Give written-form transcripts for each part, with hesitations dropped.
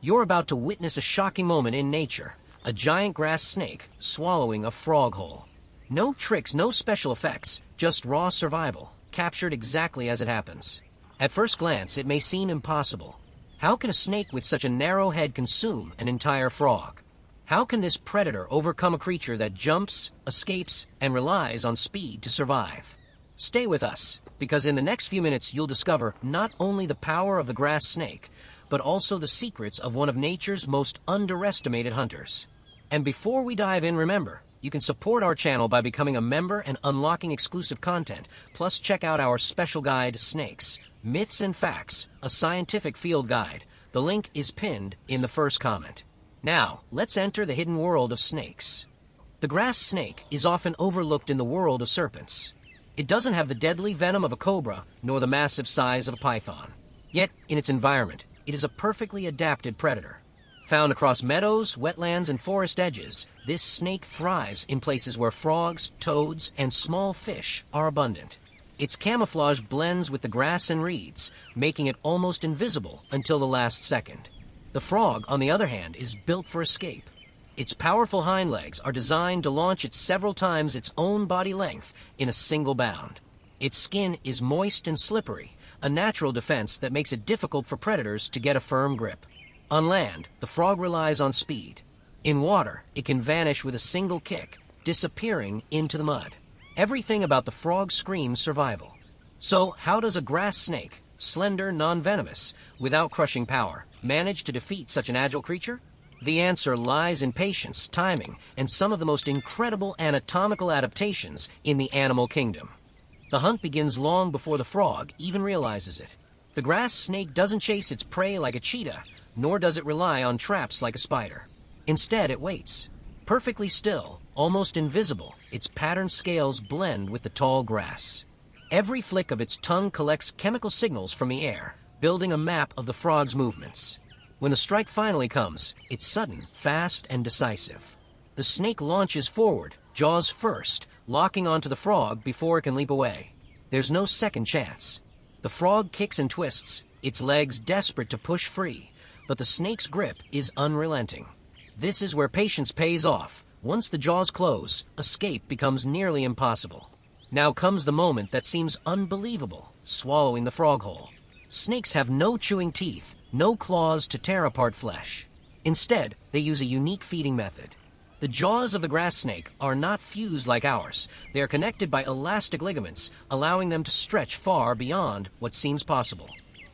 You're about to witness a shocking moment in nature. A giant grass snake swallowing a frog whole. No tricks, no special effects, just raw survival, captured exactly as it happens. At first glance, it may seem impossible. How can a snake with such a narrow head consume an entire frog? How can this predator overcome a creature that jumps, escapes, and relies on speed to survive? Stay with us, because in the next few minutes you'll discover not only the power of the grass snake, but also the secrets of one of nature's most underestimated hunters. And before we dive in, remember, you can support our channel by becoming a member and unlocking exclusive content, plus check out our special guide, Snakes, Myths and Facts, a scientific field guide. The link is pinned in the first comment. Now, let's enter the hidden world of snakes. The grass snake is often overlooked in the world of serpents. It doesn't have the deadly venom of a cobra, nor the massive size of a python. Yet, in its environment, it is a perfectly adapted predator. Found across meadows, wetlands, and forest edges, this snake thrives in places where frogs, toads, and small fish are abundant. Its camouflage blends with the grass and reeds, making it almost invisible until the last second. The frog, on the other hand, is built for escape. Its powerful hind legs are designed to launch it several times its own body length in a single bound. Its skin is moist and slippery, a natural defense that makes it difficult for predators to get a firm grip. On land, the frog relies on speed. In water, it can vanish with a single kick, disappearing into the mud. Everything about the frog screams survival. So, how does a grass snake, slender, non-venomous, without crushing power, manage to defeat such an agile creature? The answer lies in patience, timing, and some of the most incredible anatomical adaptations in the animal kingdom. The hunt begins long before the frog even realizes it. The grass snake doesn't chase its prey like a cheetah, nor does it rely on traps like a spider. Instead, it waits. Perfectly still, almost invisible, its patterned scales blend with the tall grass. Every flick of its tongue collects chemical signals from the air, building a map of the frog's movements. When the strike finally comes, it's sudden, fast, and decisive. The snake launches forward, jaws first, locking onto the frog before it can leap away. There's no second chance. The frog kicks and twists, its legs desperate to push free, but the snake's grip is unrelenting. This is where patience pays off. Once the jaws close, escape becomes nearly impossible. Now comes the moment that seems unbelievable, swallowing the frog whole. Snakes have no chewing teeth, no claws to tear apart flesh. Instead, they use a unique feeding method. The jaws of the grass snake are not fused like ours. They are connected by elastic ligaments, allowing them to stretch far beyond what seems possible.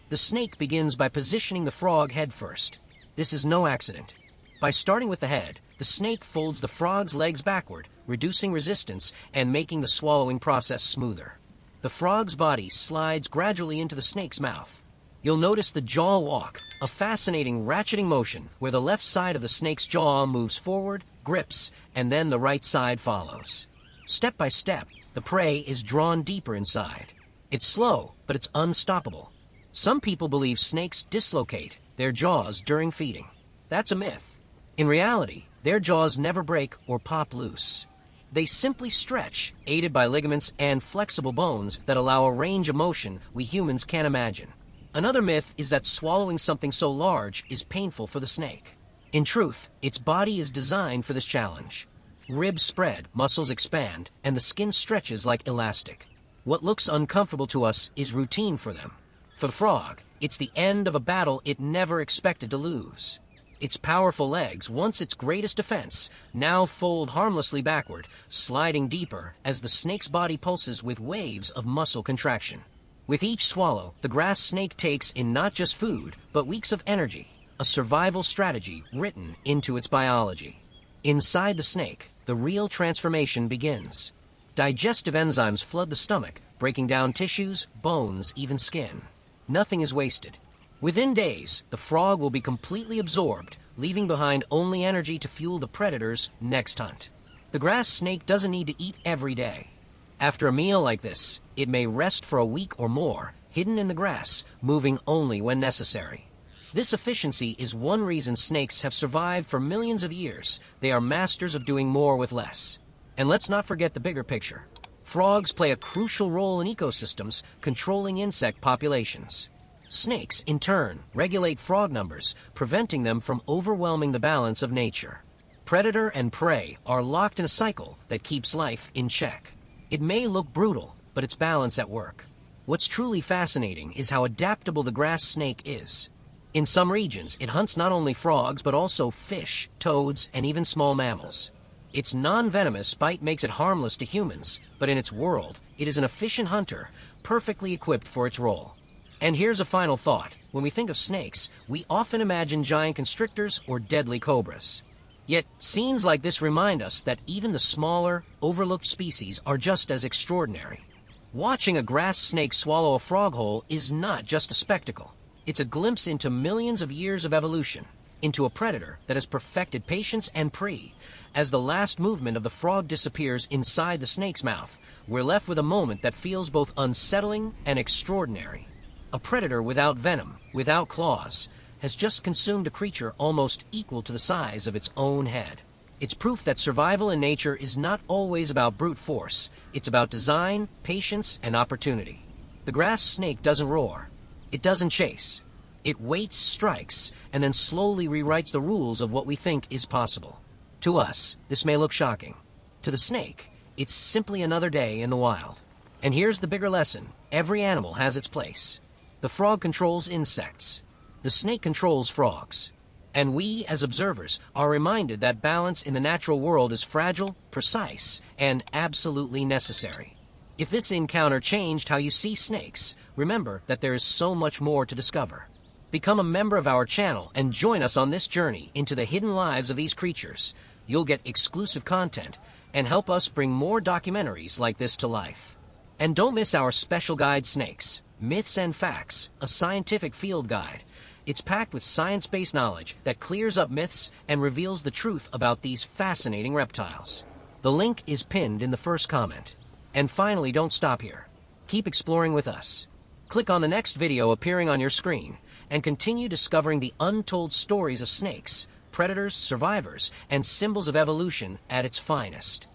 The snake begins by positioning the frog head first. This is no accident. By starting with the head, the snake folds the frog's legs backward, reducing resistance and making the swallowing process smoother. The frog's body slides gradually into the snake's mouth. You'll notice the jaw walk, a fascinating ratcheting motion where the left side of the snake's jaw moves forward, grips, and then the right side follows. Step by step, the prey is drawn deeper inside. It's slow, but it's unstoppable. Some people believe snakes dislocate their jaws during feeding. That's a myth. In reality, their jaws never break or pop loose. They simply stretch, aided by ligaments and flexible bones that allow a range of motion we humans can't imagine. Another myth is that swallowing something so large is painful for the snake. In truth, its body is designed for this challenge. Ribs spread, muscles expand, and the skin stretches like elastic. What looks uncomfortable to us is routine for them. For the frog, it's the end of a battle it never expected to lose. Its powerful legs, once its greatest defense, now fold harmlessly backward, sliding deeper as the snake's body pulses with waves of muscle contraction. With each swallow, the grass snake takes in not just food, but weeks of energy, a survival strategy written into its biology. Inside the snake, the real transformation begins. Digestive enzymes flood the stomach, breaking down tissues, bones, even skin. Nothing is wasted. Within days, the frog will be completely absorbed, leaving behind only energy to fuel the predator's next hunt. The grass snake doesn't need to eat every day. After a meal like this, it may rest for a week or more, hidden in the grass, moving only when necessary. This efficiency is one reason snakes have survived for millions of years. They are masters of doing more with less. And let's not forget the bigger picture. Frogs play a crucial role in ecosystems, controlling insect populations. Snakes, in turn, regulate frog numbers, preventing them from overwhelming the balance of nature. Predator and prey are locked in a cycle that keeps life in check. It may look brutal, but it's balance at work. What's truly fascinating is how adaptable the grass snake is. In some regions, it hunts not only frogs but also fish, toads, and even small mammals. Its non-venomous bite makes it harmless to humans, but in its world, it is an efficient hunter, perfectly equipped for its role. And here's a final thought. When we think of snakes, we often imagine giant constrictors or deadly cobras. Yet, scenes like this remind us that even the smaller, overlooked species are just as extraordinary. Watching a grass snake swallow a frog whole is not just a spectacle. It's a glimpse into millions of years of evolution, into a predator that has perfected patience and pre. As the last movement of the frog disappears inside the snake's mouth, we're left with a moment that feels both unsettling and extraordinary. A predator without venom, without claws, has just consumed a creature almost equal to the size of its own head. It's proof that survival in nature is not always about brute force. It's about design, patience, and opportunity. The grass snake doesn't roar. It doesn't chase. It waits, strikes, and then slowly rewrites the rules of what we think is possible. To us, this may look shocking. To the snake, it's simply another day in the wild. And here's the bigger lesson. Every animal has its place. The frog controls insects. The snake controls frogs. And we, as observers, are reminded that balance in the natural world is fragile, precise, and absolutely necessary. If this encounter changed how you see snakes, remember that there is so much more to discover. Become a member of our channel and join us on this journey into the hidden lives of these creatures. You'll get exclusive content and help us bring more documentaries like this to life. And don't miss our special guide, Snakes, Myths and Facts, a scientific field guide. It's packed with science-based knowledge that clears up myths and reveals the truth about these fascinating reptiles. The link is pinned in the first comment. And finally, don't stop here. Keep exploring with us. Click on the next video appearing on your screen and continue discovering the untold stories of snakes, predators, survivors, and symbols of evolution at its finest.